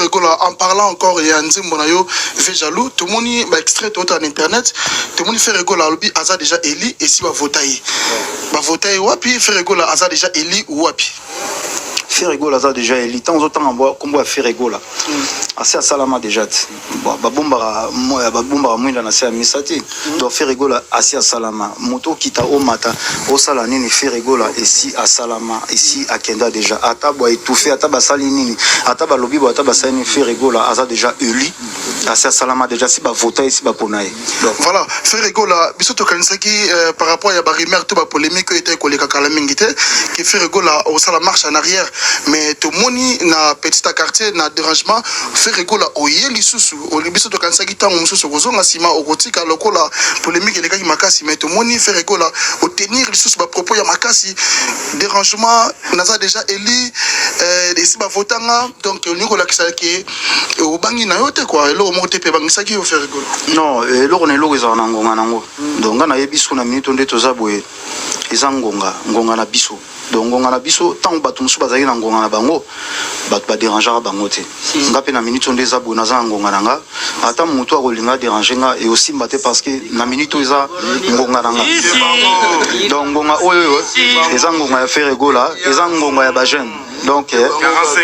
Rigola, en parlant encore, il y a un Nzimbonayo, fait jaloux, tout le monde est extrait tout en internet, tout le monde fait Rigola, Lobi, Aza déjà éli, et si va voter. Va voter, wapi, fait Rigola, Aza déjà éli, ou wapi. Ferrego là déjà éli tant autant en bois comme bois Ferrego là assez à salama déjà ba bomba mwinda na se misati donc Ferrego là assez à salama moto kita o mata o sala nini Ferrego là ici à salama ici à Kenda déjà ata bois étouffé ata basali nini ata ba lobi ata basali Ferrego là asa déjà éli assez à salama déjà si ba voter ici ba ponaye voilà Ferrego là bisoto kanisaki par rapport à ba rumeur tout ba polémique était koleka kala mingité que Ferrego là au sala marche en arrière. Mais tout le monde na petit quartier na dérangement fait rigola oye lisusu o libiso to kanisa kita mususu kozonga sima okotika lokola polémique les gars makasi mais tout le monde fait rigola au tenir lisusu ba propos ya makasi dérangement naza déjà eli ici ba votanga donc nikola kisaki o bangi na yote quoi elo mo te pe bangisa ki o fait rigola non elo ne lo ezana ngonga nango donc na yebiso na minute onde tozaboye ezangonga ngonga na biso donc ngonga na biso tant bato musu bazali na ngonga na bango bato ba déranger bango te ngape na minute onde za bona za ngonga nanga ata mutu akolinga déranger nga et aussi mbate parce que na minute eza ngonga nanga donc ngonga oyo eza ngonga ya Ferrego eza ngonga ya ba jeune donc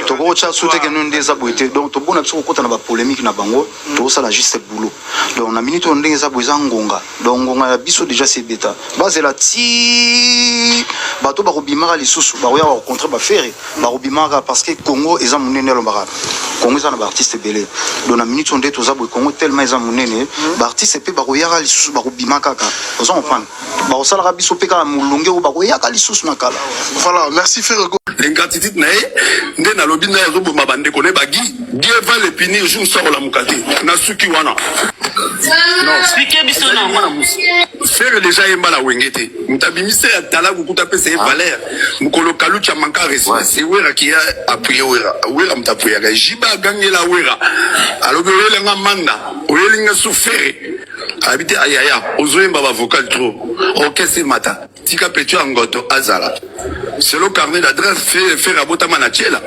to ko cha soute ke nonde za boite donc to bona biso kokota na ba polémique na bango to sala juste boulot donc na minute onde eza boza ngonga donc ngonga ya biso déjà c'est bêta bazela ti bato ba robimaka lisusu ba oya rencontrer ba Ferré ba robimaka parce que Congo eza munene lombaka Congo eza na ba artiste belé donc na minute onde to za boy Congo tellement eza munene ba artiste pe ba roya lisusu ba robimaka ka ozo comprendre ba osala biso pe ka mulunge ba roya ka lisusu na kala voilà merci Ferrego l'ingratitude nae nde na lobi na zo boma bande ko ne bagi Dieu va le punir jour sort la mukati na suki wana non expliquez biso na faire déjà yemba la wengete mutabimise ya tala kukuta pesa e valeur mukolo kalucha manka respect c'est wera qui a appuyé wera mtapuya ga jiba gangela wera alobe wele nga manda wele nga souffert habité ayaya ozoyemba ba vocal trop orchestre mata tika petu angoto azala c'est le carnet d'adresse fait rabota manachela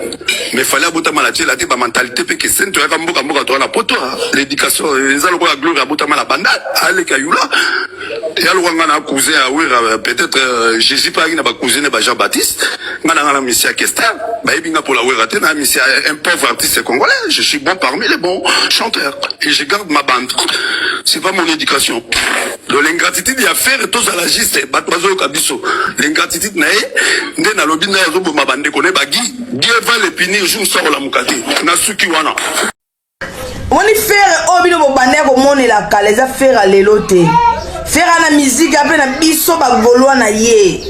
mais fallait abota manachela te ba mentalité pe que sento ya kamboka mboka to na poto l'éducation ezalo ko la gloire abota mala banda ale kayula ya lo ngana na cousin awira peut-être Jésus pas na ba cousin ba Jean-Baptiste ngana na monsieur Kester ba ebinga pour la wera te na monsieur un pauvre artiste congolais je suis bon parmi les bons chanteurs et je garde ma bande c'est pas mon éducation de l'ingratitude ya faire tous à la juste batwazo kabiso l'ingratitude na nde na lobi na zo boma bande ko ne bagi Dieu va le punir jour sort la mukati na suki wana Moni faire obino bo bande ko moni la kaleza faire lelo te faire na musique après na biso ba goloa na ye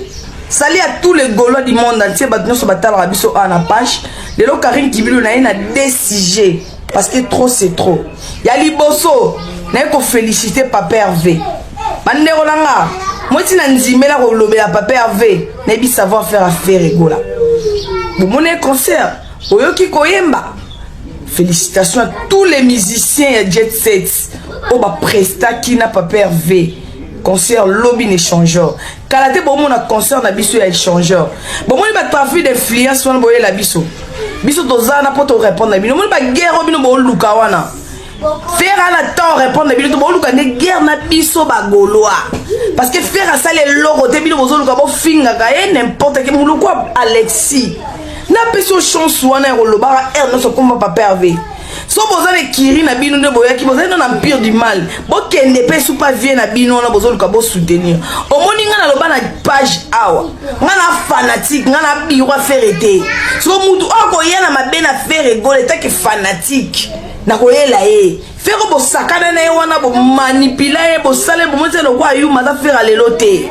salut à tous les gaulois du monde entier batno so batala biso na page lelo Karim Kibilu na na DCG parce que trop c'est trop ya liboso na ko féliciter Papa Hervé bande rolanga moi si na nzimela ko lobela Papa Hervé na bi savoir faire affaire rigola bon mon concert oyoki koyemba. Félicitations à tous les musiciens et Jet Set. Au bas presta qui n'a pas pervé. Concert lobby échangeur. Kalate bon mon a concert na biso échangeur. Bon mon ba trafic d'influence on boye la biso. Biso dozana pour te répondre na bino. Mon ba guerre bino bon luka wana. Faire à la temps répondre na bino to bon luka ne guerre na biso ba goloa. Parce que faire à ça les logo te bino bozo luka bo finga ka n'importe quel muluko Alexis. Na peso chance wana rolobara no so komba Papa Hervé so bozane kiri na bino nde boyaki bozane na empire du mal bokende pe sou pas vie na bino na bozoluka bo soutenir omoni nga na loba na page awa nga na fanatique nga na biro ferete so mutu akoya na mabe na faire gole take fanatique na koyela e faire bo sakana na wana bo manipuler bo sale bo mote no kwa yuma za faire lelo te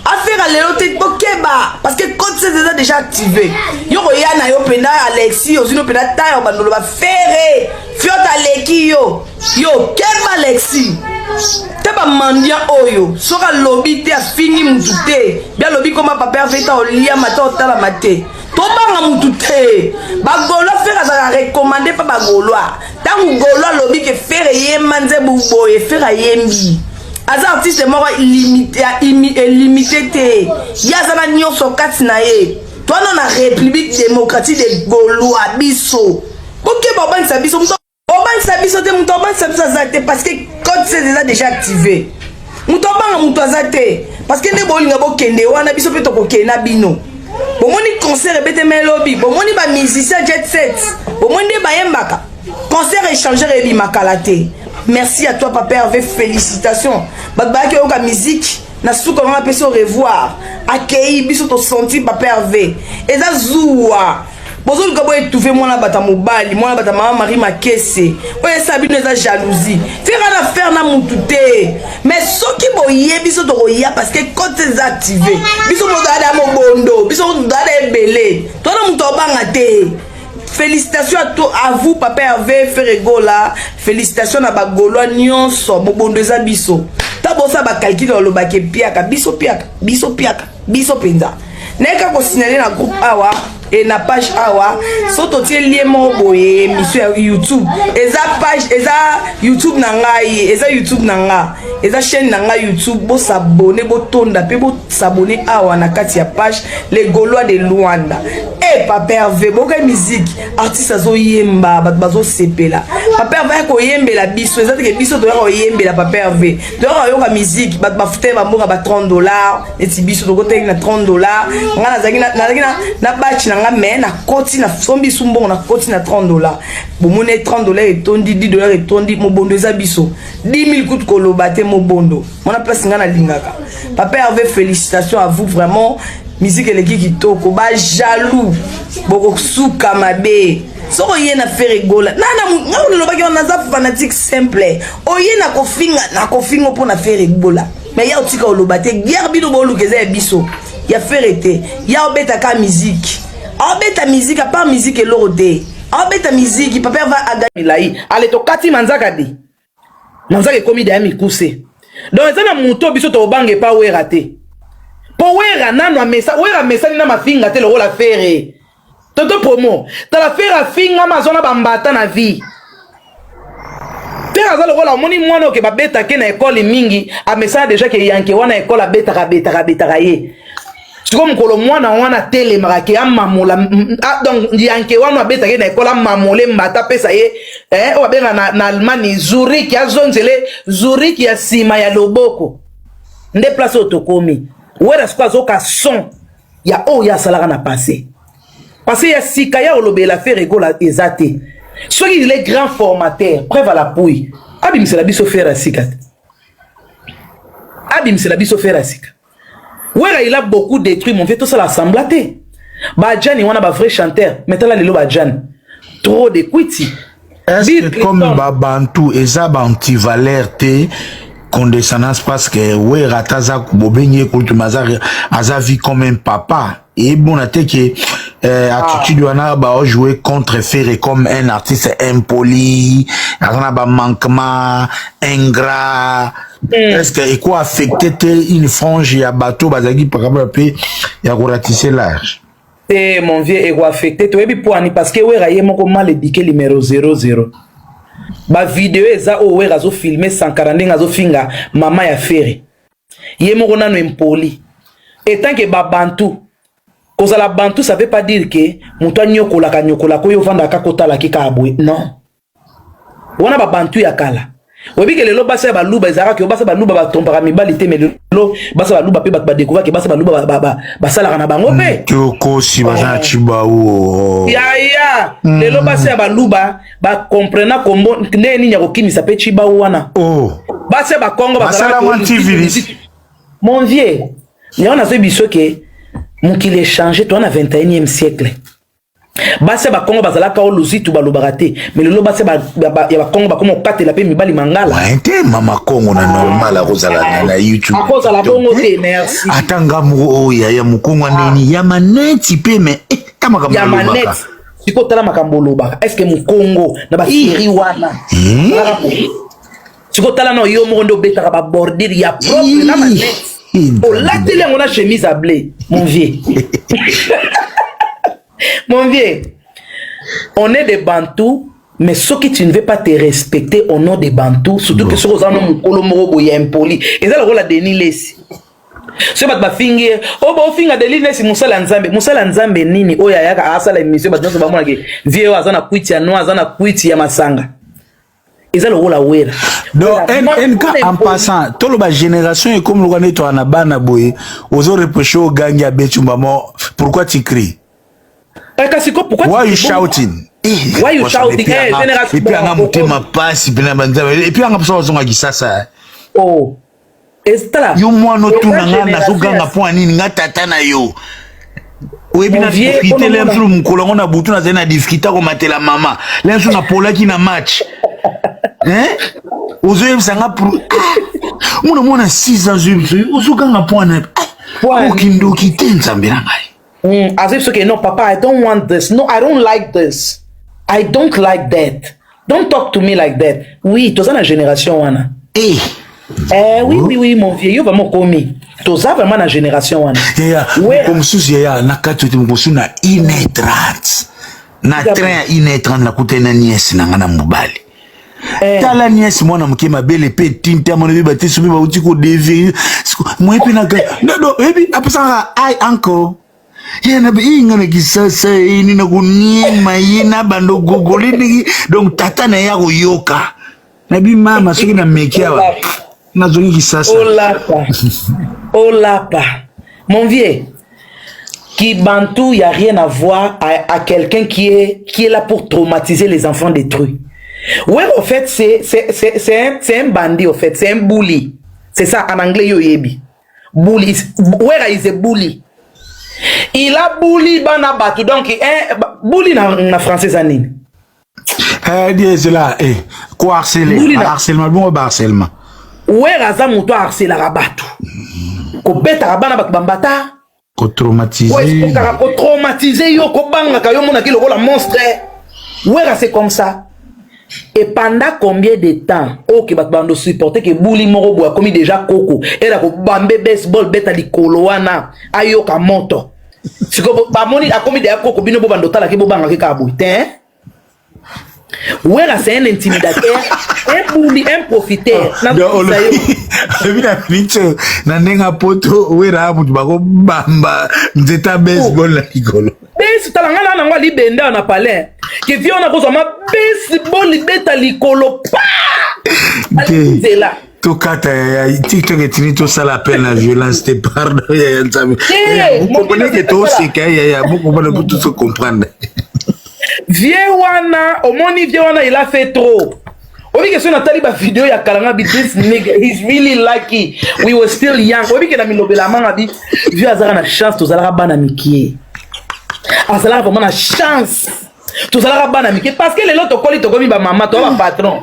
affaire à l'éloté okeba parce que quand c'est déjà activé yoko yana yo pena Alexis ozino pena tayo bandolo ba ferré fiota leki yo keba Alexis teba mandia oyo soka lobby te afini mutute bien lobby comme Papa Hervé ta olia mata otala mate to banga mutute ba golo faire ça recommander pas ba golo ta golo lobby que faire yemba nze buboye faire yembi Aza artiste moko limité te yazana nyonso kati na ye toi non na République démocratique de Gaulois biso Ok, Boban Sabiso, Boban Sabiso, Boban Sabiso, parce que code c'est déjà activé. Moutobanga moutazate parce que ne bolinga bokende wana biso pe tokokena bino. Bomoni concert bete melobi, bomoni ba musicien jet set. Bomoni ba yembaka. Concert échangeur ebi makalate. Merci à toi papa Hervé, félicitations. Bakbaki oka musique na souka on appelle au revoir. Accueilli biso to senti papa Hervé. Eza zuwa. Bozo luka boye touvé mwana bata mobali, mwana bata mama Marie Makese. Oye sabi no eza jalousie. Faire na faire na mutute. Mais soki boye biso to koya parce que quand c'est activé. Biso mo dada mobondo, biso dada ebele. Toi na muto banga te. Félicitations à vous papa Hervé Ferregola. Félicitations na bagolwa nyonso mobondo eza biso. Ta bosa ba calcul lo ba ke piaka biso piaka, biso piaka, biso penza. Neka ko signaler na groupe awa et na page awa soto tie lien mo boye mission YouTube eza page eza YouTube na ngai eza YouTube na nga eza chaîne na nga YouTube bo s'abonner bo tonda pe bo s'abonner awa na kati ya page les Gaulois de Luanda et papa Hervé boka musique artiste azo yemba bat bazo sepela papa Hervé ko yembela biso eza te biso to ko yembela papa Hervé to yo ka musique bat bafute ba mboka ba $30 et biso to ko tek na $30 ngana zaki na batch na nga mais na koti na sombi sumbongo na koti na $30 bomone $30 et tondi $10 et tondi mobondo eza biso 10 000 coups koloba te mobondo mona place ngana lingaka papa Hervé félicitations à vous vraiment musique eleki kitoko ba jaloux boko suka mabe soko yena Ferregola nana ngalo lobaki on naza fanatique simple oyena kofinga pour na Ferregola mais ya otika olobate guerre bino bolukeza ya biso ya ferete ya obeta ka musique obeta musique à part musique et l'ordé obeta musique papa va agamilai ale to kati manzaka di manzaka komi da mikuse donc ezana muto biso to bange pa wera te po wera nano amesa wera mesani na mafinga te lo la fere toto promo ta la fere finga mazona bambata na vie Père azalo kola moni mwana ke babeta ke na école mingi a message déjà ke yanke wana école a beta ye. Tu comme kolo mwana wana tele marake amamola donc yanke wana beta ke na école amamole mbata pesa ye o benga na Allemagne Zurich ya zonzele Zurich ya sima ya loboko. Nde place otokomi. Wera siko azoka son ya o ya salaka na passé. Parce ya sika ya olobela Ferregola ezate. Soit il est grand formateur, preuve à la pouille. Abim c'est la biso faire à sika. Abim c'est la biso faire à sika. Ouais, il a beaucoup détruit mon vieux tout ça l'assemblaté. Badjan il y a un vrai chanteur. Maintenant là le Badjan. Trop de quiti. Est-ce que comme Babantou et ça anti-valeur te condescendance parce que ouais rataza kubobenye kultumaza azavi comme un papa. Et bon, à que attitude wana ba jouer contre Ferré comme un artiste impoli, on a ba manquement ingrat. Est-ce que et quoi affecter une frange ya bateau bazagi par exemple ya ratisser l'âge? Eh mon vieux et quoi affecter toi bi poani parce que ouais raye moko mal édiqué numéro 00. Ba vidéo eza o ouais razo filmer 140 ngazo finga mama ya Ferré. Yé moko nano impoli. Et tant que babantou cause la bantu ça veut pas dire que muto nyokola ko yo vanda ka kotala ki ka abwe non wana ba bantu ya kala webi ke lelo basa ba luba ezara ke basa ba luba ba tombara mibalite mais lelo basa ba luba pe ba découvrir que basa ba luba ba sala na bango pe toko si baza chiba o ya lelo basa ba luba ba comprena kombo ndeni nya ko kimisa pe chiba wana oh basa ba kongo ba sala mon vieux ni on a ce biso que mon qu'il est changé toi na 21e siècle base ba kongo bazala ka oluzitu balobaraté mais le base ba ya ba kongo ba comme katela pe mibali mangala ouais te mama kongo na normal akozala na YouTube akozala bongo te merci atanga mu ya mukongo nini ya maneti pe mais kama kama ya maneti siko tala makambo loba est-ce que mukongo na ba firi wana siko tala no yo mo ndo betaka ba bordir ya propre na maneti. Oh, là, tu on a chemise à blé, mon vieux. Mon vieux, on est des Bantous, mais ceux qui tu ne veux pas te respecter au nom des Bantous, surtout que ceux qui ont un impoli. Et ça, le rôle de Denis Lessi. so bat ba fingi o ba finga de linesi musala nzambe nini oya yaka asala émission bat nso ba mona ke vie azana kwiti ya no azana kwiti ya masanga ezalo wola wera donc en cas en passant tolo ba génération et comme le connaît toi na bana boye ozo reprocher au gang ya Bechumba mo pourquoi tu cries pourquoi why you shouting why you shouting génération et puis anga mutema passe et puis anga pso zonga kisasa oh estala yo mwana tuna ngana zoganga po nini ngata na yo oyebi na difficulté lenso mukolo ngona butu na zena difficulté ko matela mama lenso na polaki na match ozoyeb sanga pour mona 6 ans ozoganga po na okindoki te nzambe na ngai as if okay no papa I don't want this no I don't like this I don't like that don't talk to me like that oui toza na génération wana oui mon vieux yo vraiment commis toza vraiment na génération wana comme sous ya na katu te mkosu na 1h30 na train 1h30 na kutena niesi na ngana mobali tala niesi mwana mkema bele pe tinta mwana biba te subi ba utiko devi mwepe na no ebi apesa ai uncle yena be ingana kisasa ini na kunyema yena bando gogolini donc tata na ya yoka na bi mama soki na mekia wa na zongi kisasa oh lapa mon vieux qui bantou y a rien à voir à quelqu'un qui est là pour traumatiser les enfants détruits. Ouais, en fait, c'est un bandit, en fait, c'est un bully. C'est ça, en anglais, yoyebi. Bully. Where is a bully? Il a bully bana batu, donc, bully na français anine. C'est là, quoi harceler? Harcèlement, bon, harcèlement. Where aza muto harceler batu? Ko beta bana batu bambata? Ko traumatiser. Ko traumatiser yo, ko banga ka yo mona ki lokola monstre. Where c'est comme ça? Et pendant combien de temps ok batbando supporter que bully moko boa komi déjà koko era ko bambe baseball beta likolo wana ayoka moto siko ba moni akomi de koko bino bo bando tala ke bo banga ke kabu te wera c'est un intimidateur un bully un profiteur na bina nicho na nenga poto wera abu bako bamba nzeta baseball la likolo besi talangana na ngwa libenda na palais que viens on a besoin ma baseball libeta likolo pa c'est là to kata TikTok et tinito ça l'appelle la violence te pardon ya nzambe vous comprenez que to c'est que vous comprenez que tout se comprendre vieux wana omoni vieux wana il a fait trop obi que sur Nathalie ba vidéo ya kalanga bi this nigga he's really lucky we were still young obi que na milobela manga bi vieux azara na chance to zala bana mikie azala vraiment na chance to zala bana mikie parce que les autres koli to komi ba mama to ba patron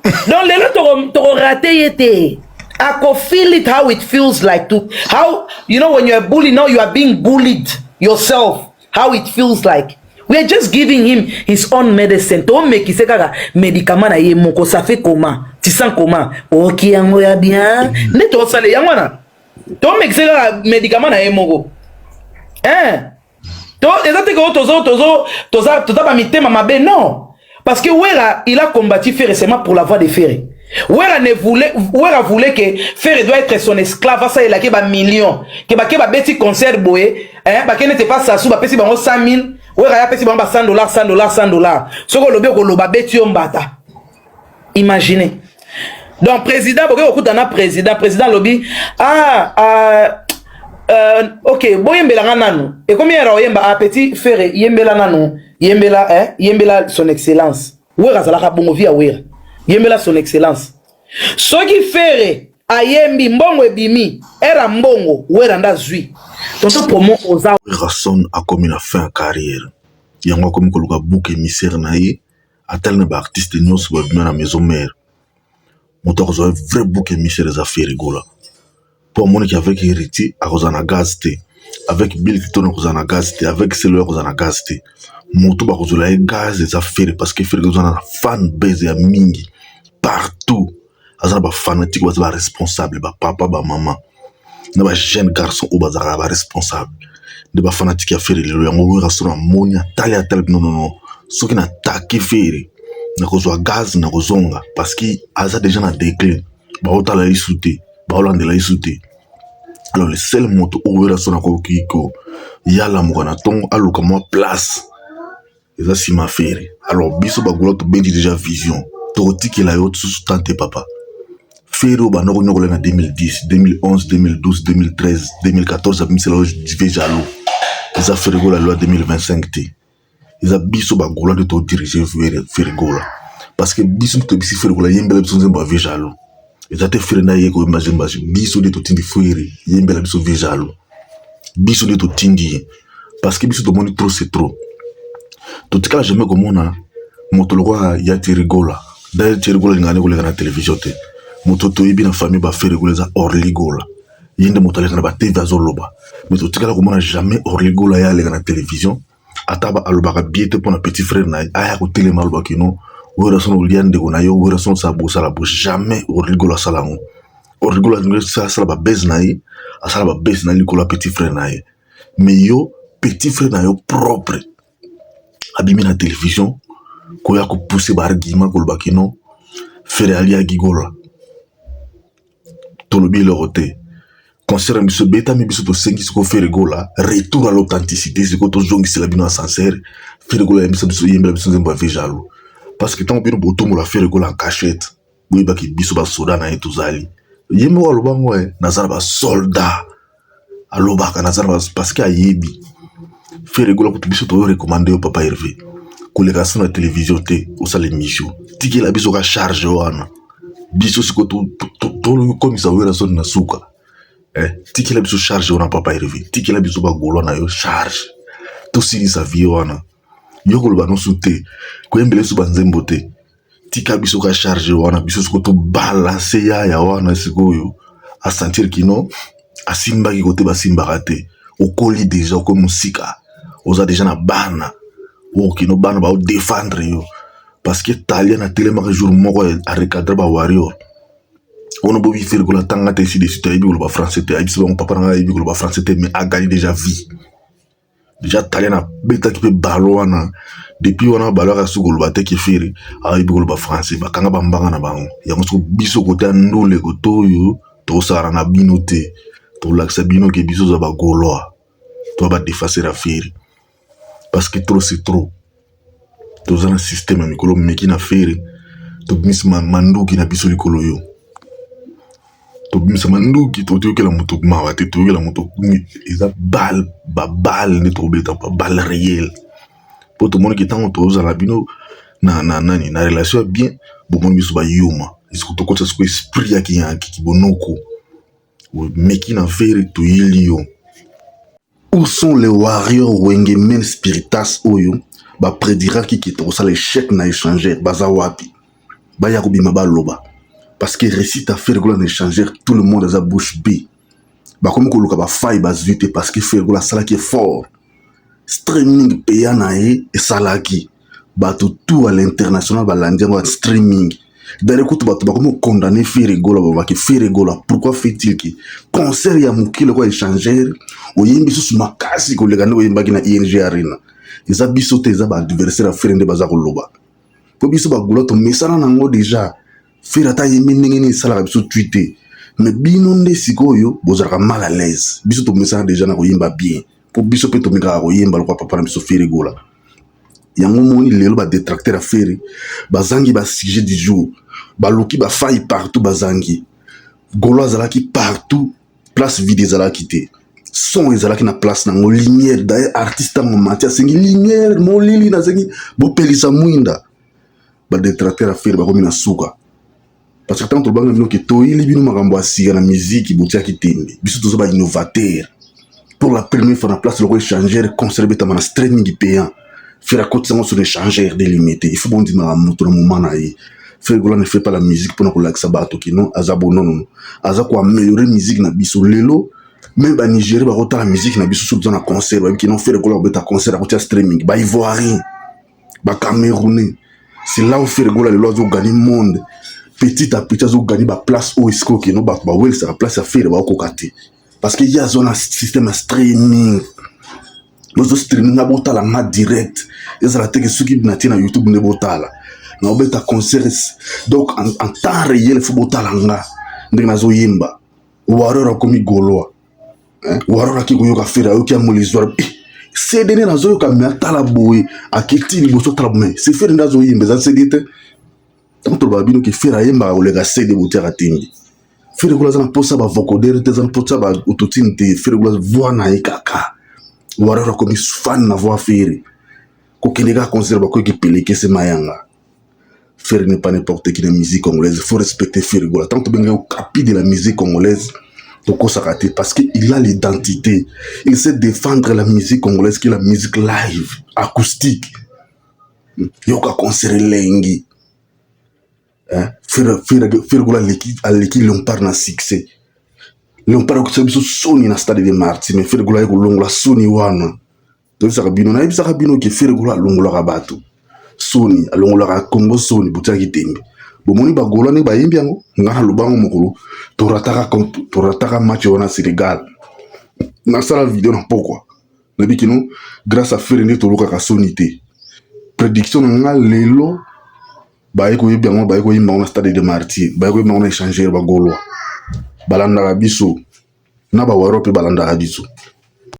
donc les autres to raté yete I can feel it how it feels like to how you know when you're a bully now you are being bullied yourself how it feels like. We are just giving him his own medicine. To make it kaka médicament na ye moko ça fait comment? Tu sens comment? OK yango ya bien. Ne to sale yango na. To make kaka médicament na ye moko. To ezate ko toza ba mitema mabe non. Parce que Wera il a combattu Ferre récemment pour la voix de Ferre. Wera voulait que Ferre doit être son esclave, ça il a que ba million. Que ba beti concert boé, ba que n'était pas ça sous ba pesi bango 100,000. Wera ya pesi bango $100. Soko lobe ko loba beti ombata. Imaginez. Donc président boko okutana président lobby ok, bon yembela nanu. Et combien era yemba petit Ferre yembela nanu, yembela son excellence. Wera zalaka bongo via Wera. Yembela son excellence. Soki Ferre ayembi mbongo ebimi era mbongo Wera nda zui. Tonto promo oza Rasson a commis la fin à carrière. Yango comme koluka bouc émissaire na ye, atel na ba artiste nyos ba bima na maison mère. Moto zo vrai bouc émissaire des affaires rigola. Pour mon qui avec héritier a kozana gazté, avec Bill Clinton kozana gazté, avec Seller kozana gazté. Moto ba kozula e gaz des affaires parce que fait kozana fan base ya mingi partout. Azana ba fanatique ba responsable ba papa ba maman. Na ba jeune garçon ou bazara ba responsable. De ba fanatique ya faire le yango restaurant monia talia tel non ce qui na taki faire na kozwa gaz na kozonga parce que aza déjà na déclin ba otala isouté ba olande la isouté Alors le seul moto ouvert son ako kiko yala mukana tongo aluka moi place eza sima fere. Alors biso bagula to bendi déjà vision to tikela yo sous tante papa fere o banoko nyokole na 2010 2011 2012 2013 2014 abimsela déjà lo eza fere gola loi 2025 te eza biso bagula de to diriger fere gola parce que biso to bisi fere gola yembela biso nzemba déjà lo eza te fere na yeko imagine biso de to tindi fere yembela biso déjà lo biso de to tindi parce que biso to moni trop c'est trop to tikala jamais comme on a moto lokwa ya tirigola d'ailleurs tirigola ngane ko na télévision te moto to yibi na famille ba faire rigola za orligola yende moto le na ba TV azoloba mais to tikala comme on a jamais orligola ya le na télévision ataba aloba ka biete pour na petit frère na aya ko télé maloba kino wera son liande ko na yo wera son sa bosa la bouche jamais orligola salango orligola ngesa sala ba base na yi asala ba base na likola petit frère na yi mais yo petit frère na yo propre abimi na télévision ko ya ko pousser ba argument ko bakino faire ali agigola to lobi le roté concert biso beta mi biso to sengi ko faire gola retour à l'authenticité c'est ko to zongi c'est la bino sincère faire gola biso yembela biso zemba vejalo parce que tant bino boto mo la faire gola en cachette boy baki biso ba soda na etuzali yembo wa lobango nazara ba soldat alobaka nazara parce que ayebi faire gola ko biso to recommander au papa Hervé ko le sur la télévision te au sale micho tiki la biso ka charge wana biso siko to comme ça wera son na suka tiki la biso charge wana papa Hervé tiki la biso ba golo na yo charge to siri sa vie wana yo ko ba no sute ko embele su banzembo te tika biso ka charge wana biso siko to balancer ya wana siko yo a sentir kino asimba ki kote ba simba raté au colis déjà comme musika oza déjà na bana o kino bana ba défendre yo parce que talien na télé ma jour moko a recadrer ba warrior on bobi faire ko la tanga te si dessus taïbi ou ba français te aïbi so papa na aïbi ou ba français te mais a gagné déjà vie déjà talien na beta qui peut balona depuis on a balora su ko ba te ki faire aïbi ou ba français ba kanga ba mbanga na bango ya moso biso côté ndole ko to yo to sara na binote to laksa bino ke biso za ba goloa to ba défacer la faire parce que trop c'est trop tous un système mikolo meki na faire to mis manduki na biso likolo yo to mis manduki to que la moto mawa te to la moto eza balle ne to beta pas balle réelle pour tout le monde qui tant to za la bino na relation bien bon mon biso ba yuma est-ce que to ko ça ko esprit ya ki bonoko meki na faire to ilio. Où sont les warriors Wengemen Spiritas Oyo? Ba prédira qui to ça l'échec na échanger bazawapi. Ba yakubima ba loba. Parce que récite à faire gola na échanger tout le monde a bouche B. Ba comme ko luka ba faille bazute parce que faire gola sala qui est fort. Streaming payant na et salaki. Ba tout à l'international ba landiango streaming. D'ailleurs, quand tu vas condamner Ferregola, Ferregola, pourquoi fait-il que concert ya mukile quoi échanger au yembi sous ma casse ko le gano yemba na ING Arena eza biso te eza ba adversaire frende baza ko loba po biso ba gula to mesana nango déjà faire ata yembi ndenge sala biso tweeter mais bino nde sikoyo bozaka mal à l'aise biso to mesana déjà na ko yemba bien po biso pe to mika ko yemba lo papa na biso Ferregola yango moni lelo ba détracteur à faire bazangi ba sujet du jour baluki ba faille partout bazangi golo azalaki partout place vide ezalaki te son ezalaki na place nango lumière d'ailleurs artiste mo matia sengi lumière mo lili na sengi bo pelisa mwinda ba détracteur à faire ba komi na suka parce que tant to banga bino ke to ili bino makambo asiga na musique botiaki tembe biso tozo ba innovateur pour la première fois na place le échanger conserver ta mana streaming payant faire à côté sur l'échangeur délimité il faut bon dire à moto na moment na yi Ferregola ne fait pas la musique pour nous relaxer sabato qui non azabo non azako améliorer musique na biso lelo même ba Nigeria ba rota la musique na biso sur dans concert ba qui non Ferregola ba ta concert à côté streaming ba ivoirien ba camerounais c'est là où Ferregola le lozo gagner monde petit à petit azo gagner ba place au esco qui non ba well ça la place à faire ba kokate parce que il y a zone système streaming nos streaming abota la ma direct et ça la teke suki na tina YouTube ne botala na obeta concert donc en temps réel faut botala nga ndenge nazo yemba warrior comme goloa waro ki koyoka fere ayoki amoli histoire CD ne nazoyoka me atala boye akiti liboso tala me c'est fere nazoyimba eza CD te tanto babino ki fere ayemba olega CD botiaka timbi fere gola za na posa ba vocodeur te za na posa ba autotune te fere gola voix na ekaka waro ko mi fan na voix fere ko kenega considère ba ko ki peleke se mayanga fere n'est pas n'importe qui dans la musique congolaise il faut respecter fere gola tanto benga au capi de la musique congolaise parce qu'il a l'identité. Il sait défendre la musique congolaise qui est la musique live, acoustique. Il y a un concert lengi. Faire l'équipe Léopard na succès. Léopard a été Sony na stade de Marti, mais faire la Sony wana. Donc ça rabino na ibisa rabino qui faire la rabato. Sony, la Congo Sony, butaki tembe. Bomoni bagola ne bayimbi yango ngana lubango mokolo torataka match wana Sénégal na sala vidéo na pourquoi na bikino grâce à faire ne toloka ka sonité prédiction nga lelo bayiko yimbi yango bayiko yimba na stade de Martyr bayiko yimba na échanger bagolo balanda biso na ba Europe balanda biso